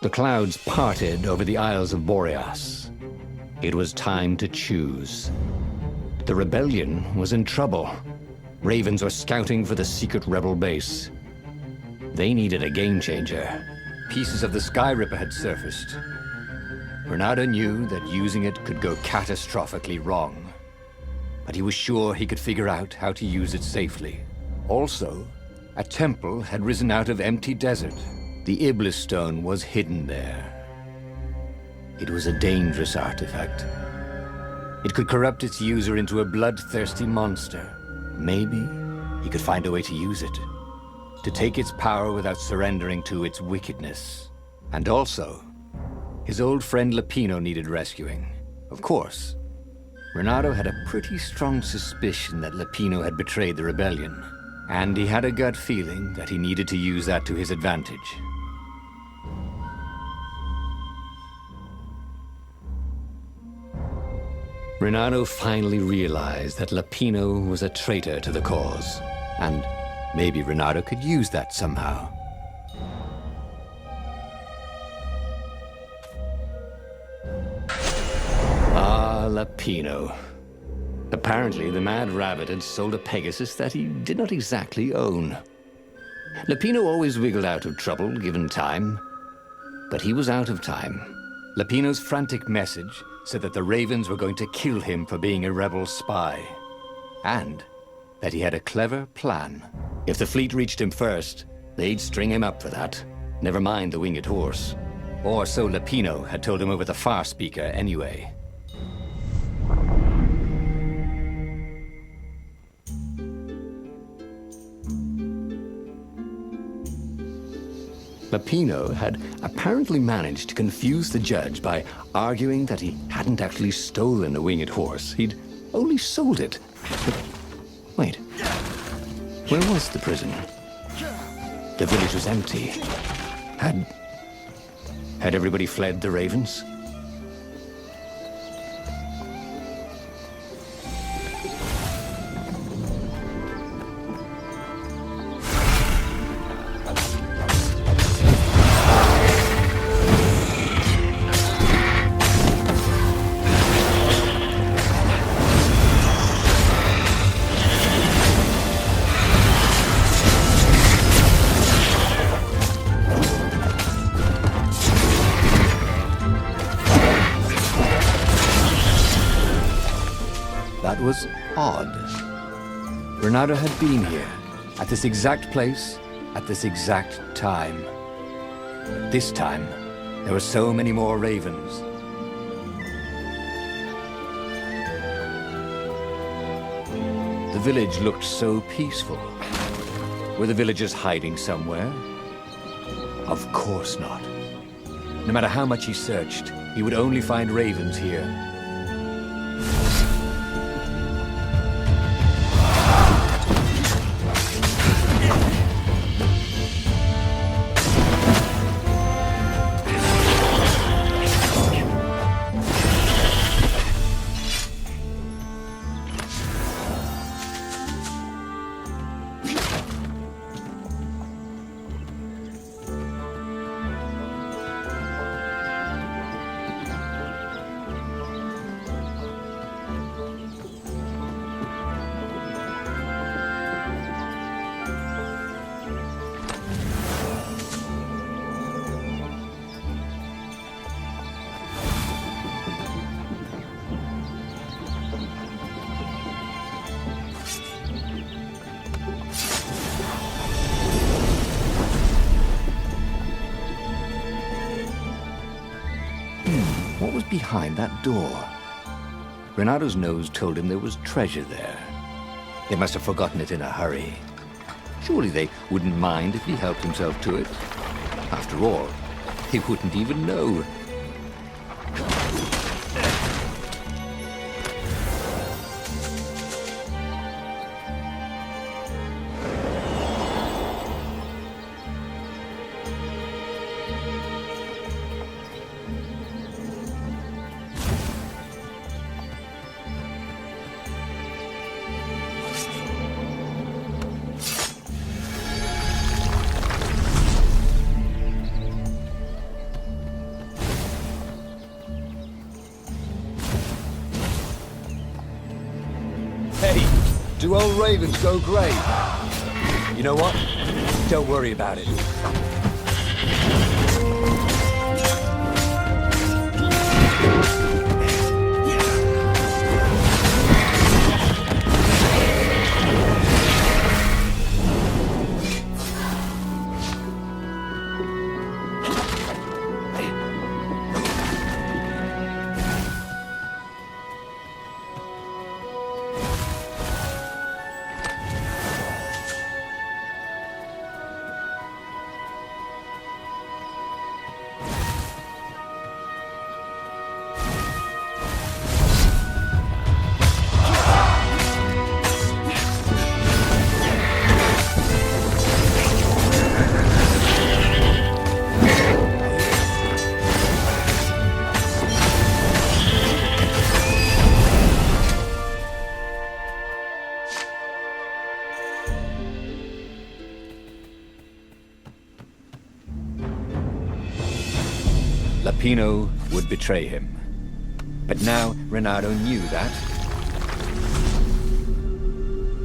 The clouds parted over the Isles of Boreas. It was time to choose. The rebellion was in trouble. Ravens were scouting for the secret rebel base. They needed a game changer. Pieces of the Skyripper had surfaced. Reynardo knew that using it could go catastrophically wrong. But he was sure he could figure out how to use it safely. Also, a temple had risen out of empty desert. The Iblis stone was hidden there. It was a dangerous artifact. It could corrupt its user into a bloodthirsty monster. Maybe he could find a way to use it, to take its power without surrendering to its wickedness. And also, his old friend Lapino needed rescuing. Of course, Reynardo had a pretty strong suspicion that Lapino had betrayed the rebellion, and he had a gut feeling that he needed to use that to his advantage. Reynardo finally realized that Lapino was a traitor to the cause, and maybe Reynardo could use that somehow. Ah, Lapino. Apparently, the Mad Rabbit had sold a Pegasus that he did not exactly own. Lapino always wiggled out of trouble, given time. But he was out of time. Lapino's frantic message said that the Ravens were going to kill him for being a rebel spy. And that he had a clever plan. If the fleet reached him first, they'd string him up for that. Never mind the winged horse. Or so Lapino had told him over the far speaker anyway. Lapino had apparently managed to confuse the judge by arguing that he hadn't actually stolen a winged horse. He'd only sold it. But wait, where was the prison? The village was empty. Had everybody fled the Ravens? That was odd. Reynardo had been here, at this exact place, at this exact time. But this time, there were so many more ravens. The village looked so peaceful. Were the villagers hiding somewhere? Of course not. No matter how much he searched, he would only find ravens here. What was behind that door? Reynardo's nose told him there was treasure there. They must have forgotten it in a hurry. Surely they wouldn't mind if he helped himself to it. After all, he wouldn't even know. Hey, do old ravens go grey? You know what? Don't worry about it. Lapino would betray him. But now Reynardo knew that.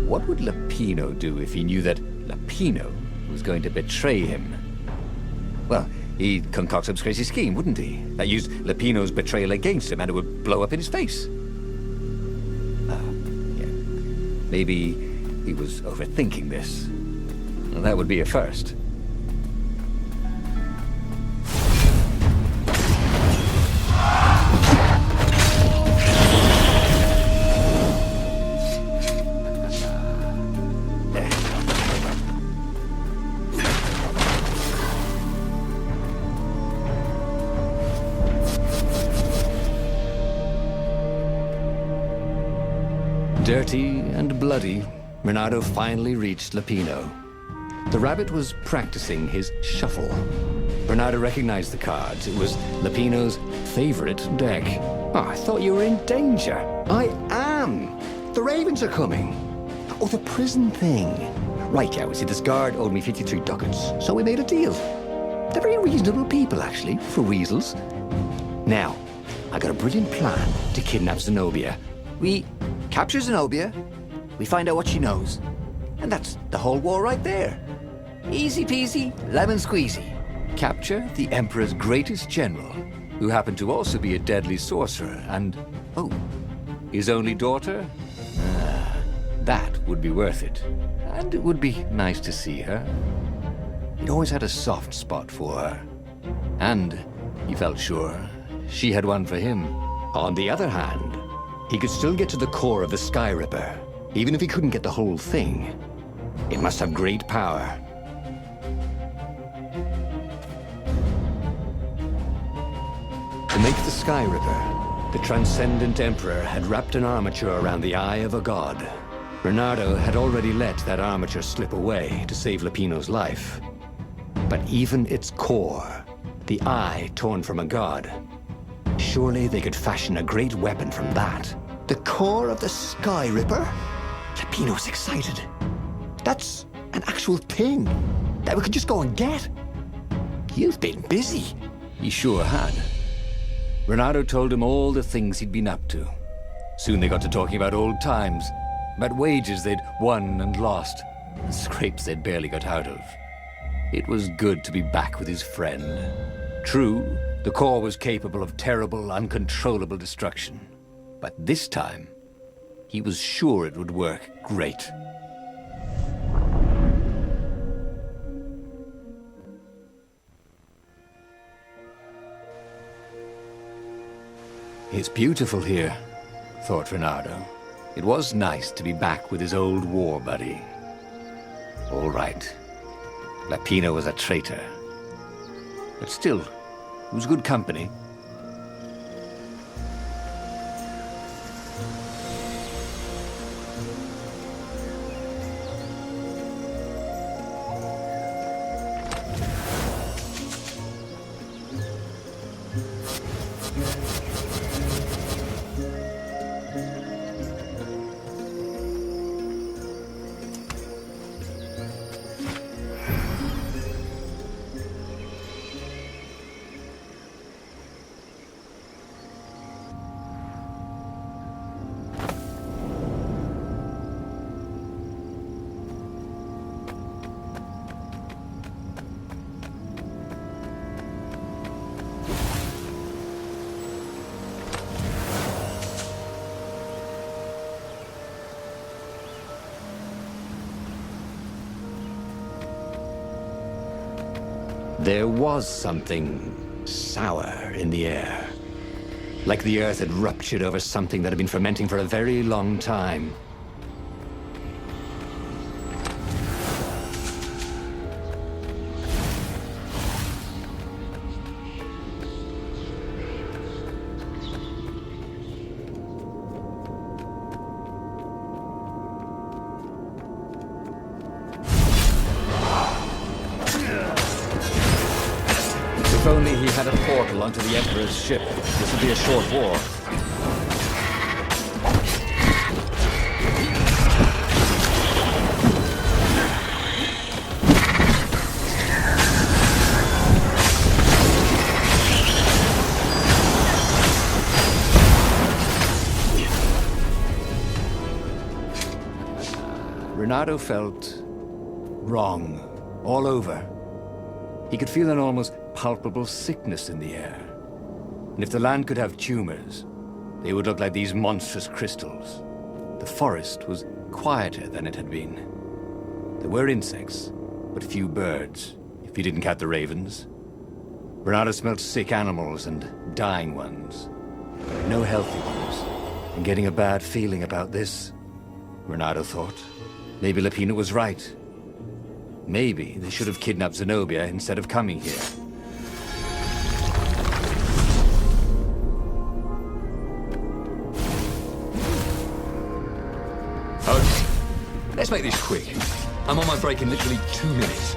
What would Lapino do if he knew that Lapino was going to betray him? Well, he'd concoct some crazy scheme, wouldn't he? That used Lapino's betrayal against him and it would blow up in his face. Yeah. Maybe he was overthinking this. Well, that would be a first. Dirty and bloody, Reynardo finally reached Lapino. The rabbit was practicing his shuffle. Reynardo recognized the cards. It was Lapino's favorite deck. Oh, I thought you were in danger. I am. The ravens are coming. Oh, the prison thing. Right, yeah, see, this guard owed me 53 ducats, so we made a deal. They're very reasonable people, actually, for weasels. Now, I got a brilliant plan to kidnap Zenobia. We capture Zenobia, we find out what she knows, and that's the whole war right there. Easy peasy, lemon squeezy. Capture the Emperor's greatest general, who happened to also be a deadly sorcerer, and, oh, his only daughter? That would be worth it. And it would be nice to see her. He'd always had a soft spot for her. And he felt sure she had one for him. On the other hand, he could still get to the core of the Skyripper, even if he couldn't get the whole thing. It must have great power. To make the Skyripper, the transcendent Emperor had wrapped an armature around the eye of a god. Reynardo had already let that armature slip away to save Lapino's life. But even its core, the eye torn from a god, surely they could fashion a great weapon from that. The core of the Skyripper? Lapino's excited. That's an actual thing that we could just go and get. You've been busy. He sure had. Reynardo told him all the things he'd been up to. Soon they got to talking about old times, about wages they'd won and lost, and scrapes they'd barely got out of. It was good to be back with his friend. True, the core was capable of terrible, uncontrollable destruction. But this time, he was sure it would work great. It's beautiful here, thought Reynardo. It was nice to be back with his old war buddy. All right, Lapino was a traitor. But still, it was good company. There was something sour in the air. Like the earth had ruptured over something that had been fermenting for a very long time. If only he had a portal onto the Emperor's ship, this would be a short war. Reynardo felt wrong all over. He could feel an almost palpable sickness in the air. And if the land could have tumors, they would look like these monstrous crystals. The forest was quieter than it had been. There were insects, but few birds, if you didn't count the ravens. Reynardo smelled sick animals and dying ones. No healthy ones. And getting a bad feeling about this, Reynardo thought. Maybe Lapino was right. Maybe they should have kidnapped Zenobia instead of coming here. Okay, let's make this quick. I'm on my break in literally 2 minutes.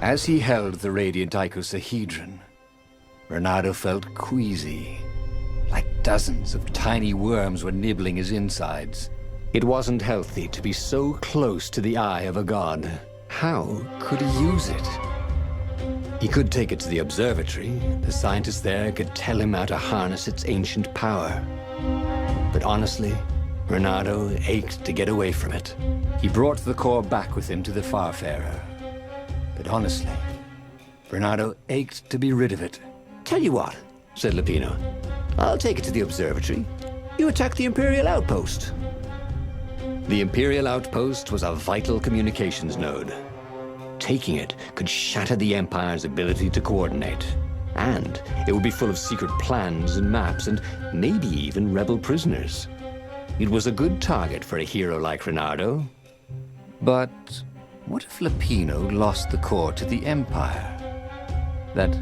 As he held the radiant icosahedron, Reynardo felt queasy, like dozens of tiny worms were nibbling his insides. It wasn't healthy to be so close to the eye of a god. How could he use it? He could take it to the observatory. The scientists there could tell him how to harness its ancient power. But honestly, Reynardo ached to get away from it. He brought the core back with him to the Farfarer. But honestly, Reynardo ached to be rid of it. Tell you what, said Lapino. I'll take it to the observatory. You attack the Imperial Outpost. The Imperial Outpost was a vital communications node. Taking it could shatter the Empire's ability to coordinate. And it would be full of secret plans and maps and maybe even rebel prisoners. It was a good target for a hero like Reynardo. But what if Lapino lost the core to the Empire? That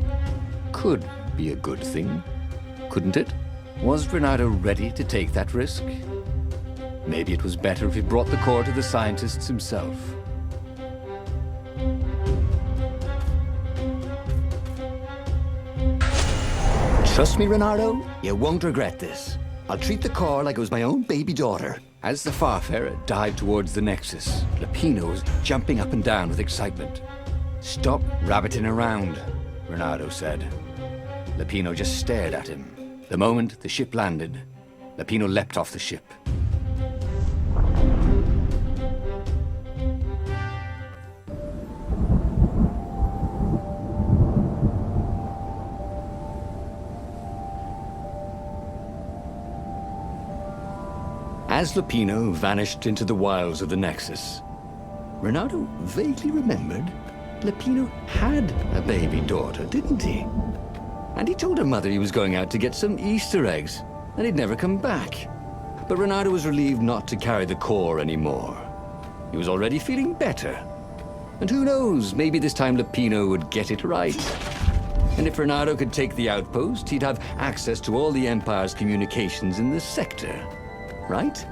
could be a good thing, couldn't it? Was Reynardo ready to take that risk? Maybe it was better if he brought the core to the scientists himself. Trust me, Reynardo, you won't regret this. I'll treat the core like it was my own baby daughter. As the Farfarer dived towards the Nexus, Lapino was jumping up and down with excitement. Stop rabbiting around, Reynardo said. Lapino just stared at him. The moment the ship landed, Lapino leapt off the ship. As Lapino vanished into the wilds of the Nexus, Reynardo vaguely remembered Lapino had a baby daughter, didn't he? And he told her mother he was going out to get some Easter eggs, and he'd never come back. But Reynardo was relieved not to carry the core anymore. He was already feeling better. And who knows, maybe this time Lapino would get it right. And if Reynardo could take the outpost, he'd have access to all the Empire's communications in the sector. Right?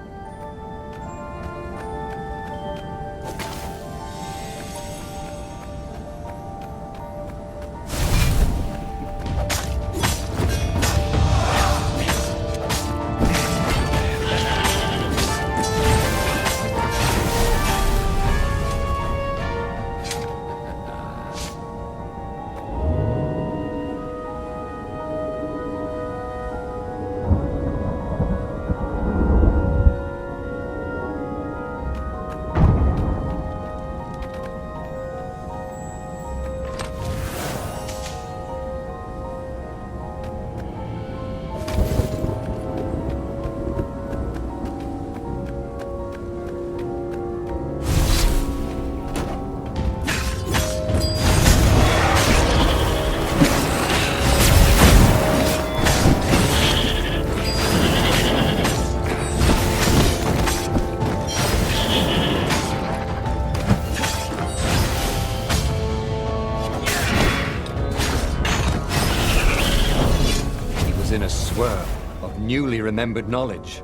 newly remembered knowledge.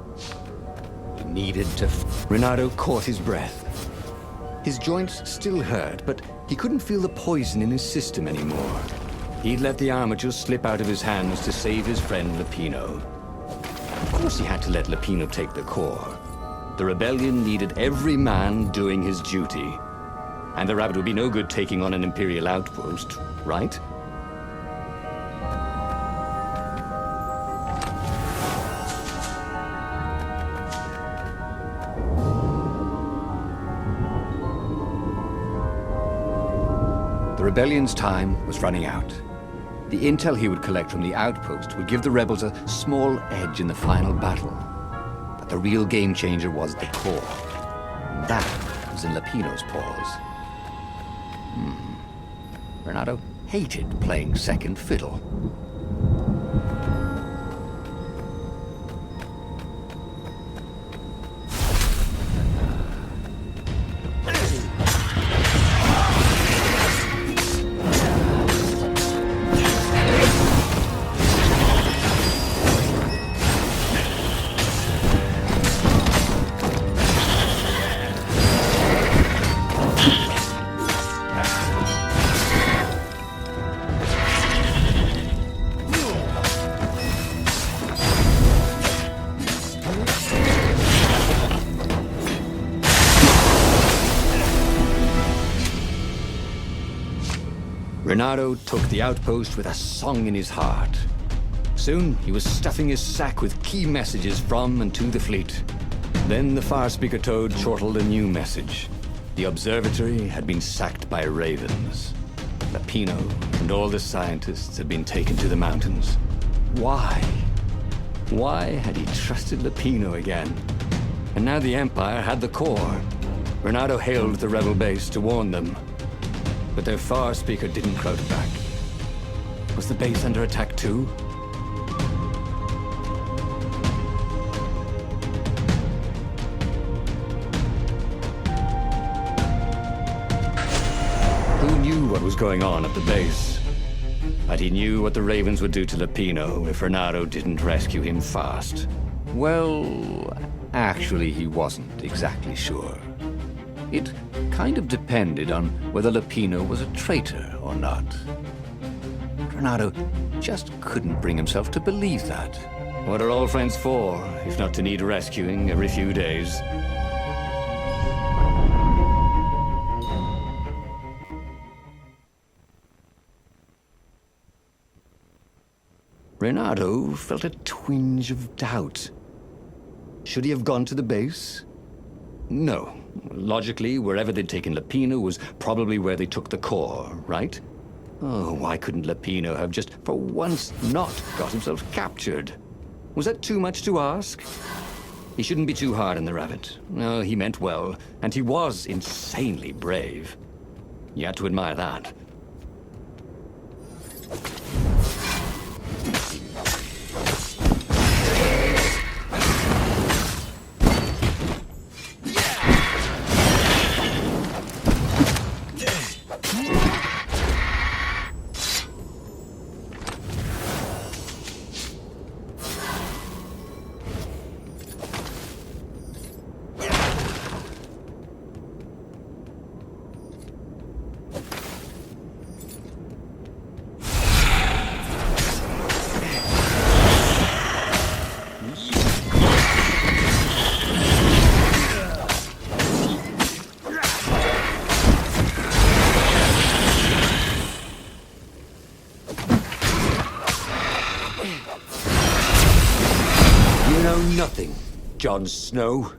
He needed to... Reynardo caught his breath. His joints still hurt, but he couldn't feel the poison in his system anymore. He'd let the armature slip out of his hands to save his friend Lapino. Of course he had to let Lapino take the core. The rebellion needed every man doing his duty. And the rabbit would be no good taking on an Imperial outpost, right? The rebellion's time was running out. The intel he would collect from the outpost would give the rebels a small edge in the final battle. But the real game changer was the core. And that was in Lapino's paws. Reynardo hated playing second fiddle. Reynardo took the outpost with a song in his heart. Soon, he was stuffing his sack with key messages from and to the fleet. Then the far-speaker toad chortled a new message. The observatory had been sacked by ravens. Lapino and all the scientists had been taken to the mountains. Why? Why had he trusted Lapino again? And now the Empire had the core. Reynardo hailed the rebel base to warn them. But their far-speaker didn't crowd back. Was the base under attack too? Who knew what was going on at the base? But he knew what the ravens would do to Lapino if Reynardo didn't rescue him fast. Well, actually he wasn't exactly sure. It kind of depended on whether Lapino was a traitor or not. Reynardo just couldn't bring himself to believe that. What are old friends for, if not to need rescuing every few days? Reynardo felt a twinge of doubt. Should he have gone to the base? No. Logically, wherever they'd taken Lapino was probably where they took the core, right? Oh, why couldn't Lapino have just, for once, not got himself captured? Was that too much to ask? He shouldn't be too hard on the rabbit. No, he meant well, and he was insanely brave. You had to admire that. Nothing, Jon Snow.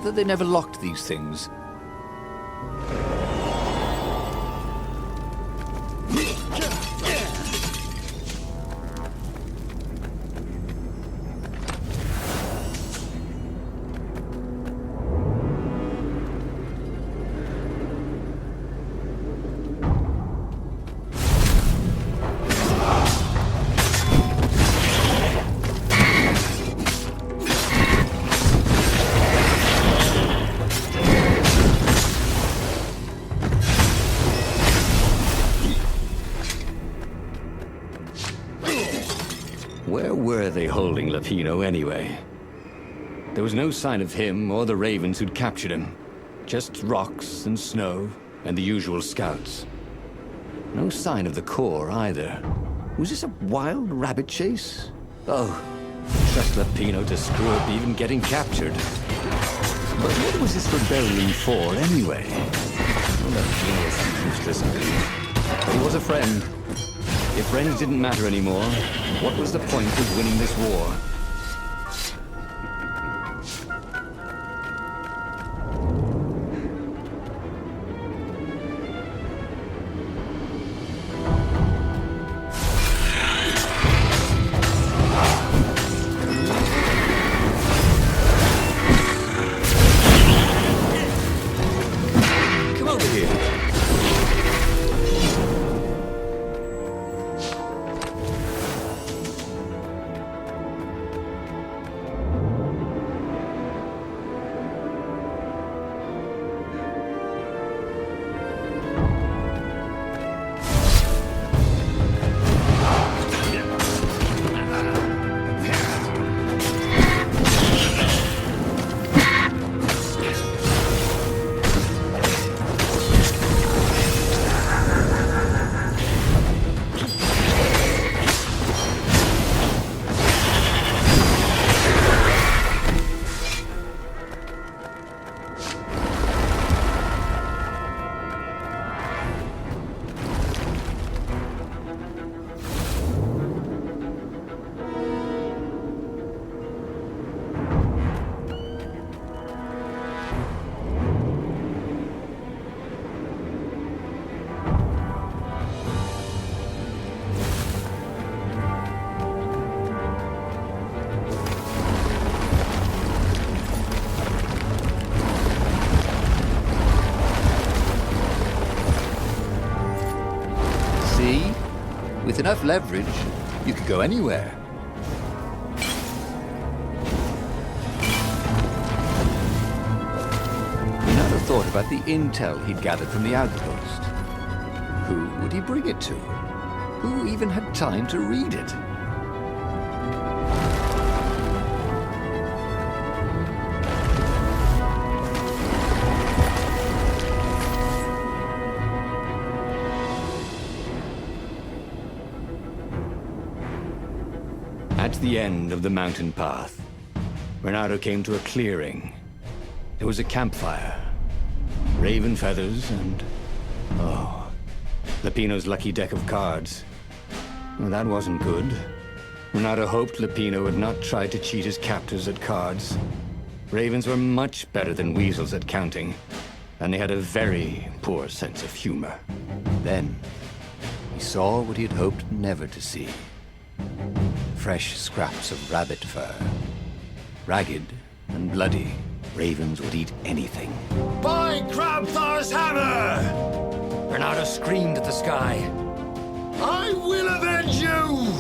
that they never locked these things. Where were they holding Lapino anyway? There was no sign of him or the ravens who'd captured him. Just rocks and snow and the usual scouts. No sign of the core either. Was this a wild rabbit chase? Oh, trust Lapino to screw up even getting captured. But what was this rebellion for anyway? Well, Lapino was useless, but he was a friend. If friends didn't matter anymore, what was the point of winning this war? Come over here. With enough leverage, you could go anywhere. Reynardo thought about the intel he'd gathered from the Outpost. Who would he bring it to? Who even had time to read it? At the end of the mountain path, Reynardo came to a clearing. There was a campfire, raven feathers, and... oh, Lapino's lucky deck of cards. Well, that wasn't good. Reynardo hoped Lapino would not try to cheat his captors at cards. Ravens were much better than weasels at counting, and they had a very poor sense of humor. Then, he saw what he had hoped never to see. Fresh scraps of rabbit fur. Ragged and bloody, ravens would eat anything. By Grabthar's hammer! Reynardo screamed at the sky. I will avenge you!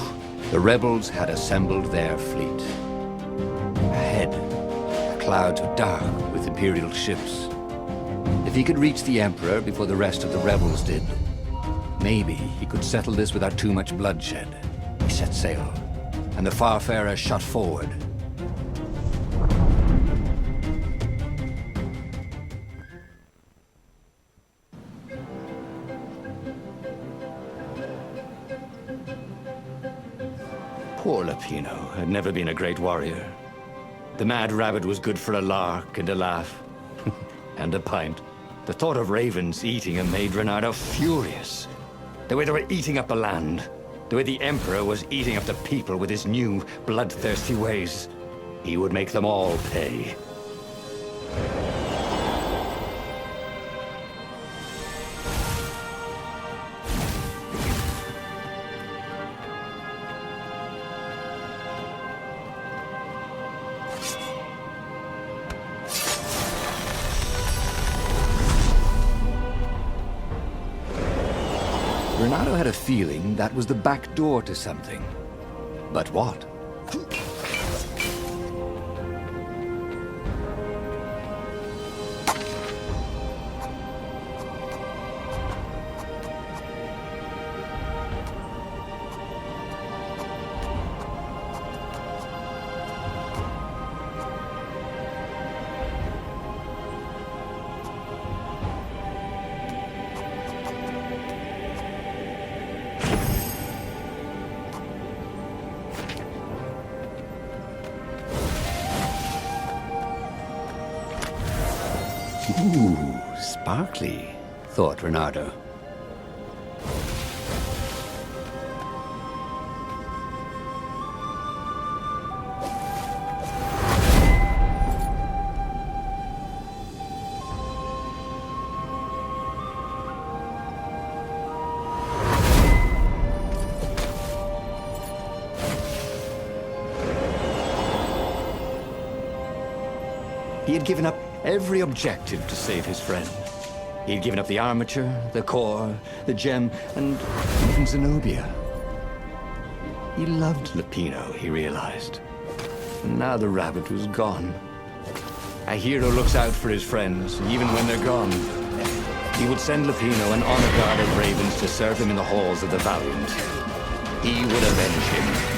The rebels had assembled their fleet. Ahead, the clouds were dark with Imperial ships. If he could reach the Emperor before the rest of the rebels did, maybe he could settle this without too much bloodshed. He set sail, and the Farfarer shot forward. Poor Lapino had never been a great warrior. The mad rabbit was good for a lark and a laugh. And a pint. The thought of ravens eating him made Reynardo furious. The way they were eating up the land. The way the Emperor was eating up the people with his new, bloodthirsty ways. He would make them all pay. Reynardo had a feeling that was the back door to something. But what? Ooh, sparkly, thought Reynardo. He had given up every objective to save his friend. He had given up the armature, the core, the gem, and even Zenobia. He loved Lapino, he realized. And now the rabbit was gone. A hero looks out for his friends, even when they're gone. He would send Lapino an honor guard of ravens to serve him in the halls of the Valiant. He would avenge him.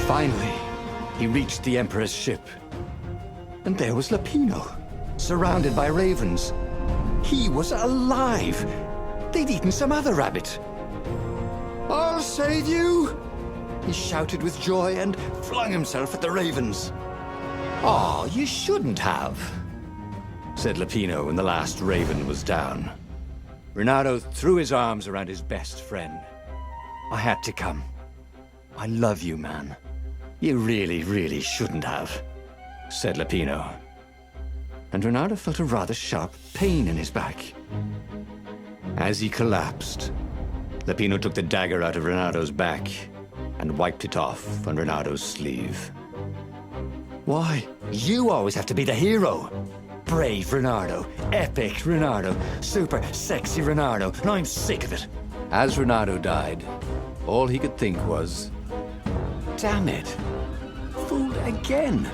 Finally, he reached the Emperor's ship. And there was Lapino, surrounded by ravens. He was alive! They'd eaten some other rabbit. "I'll save you!" he shouted with joy and flung himself at the ravens. "Aw, you shouldn't have," said Lapino when the last raven was down. Reynardo threw his arms around his best friend. "I had to come. I love you, man. You really, really shouldn't have," said Lapino. And Reynardo felt a rather sharp pain in his back. As he collapsed, Lapino took the dagger out of Reynardo's back and wiped it off on Reynardo's sleeve. "Why, you always have to be the hero. Brave Reynardo, epic Reynardo, super sexy Reynardo, and I'm sick of it." As Reynardo died, all he could think was, Damn it. Fooled again.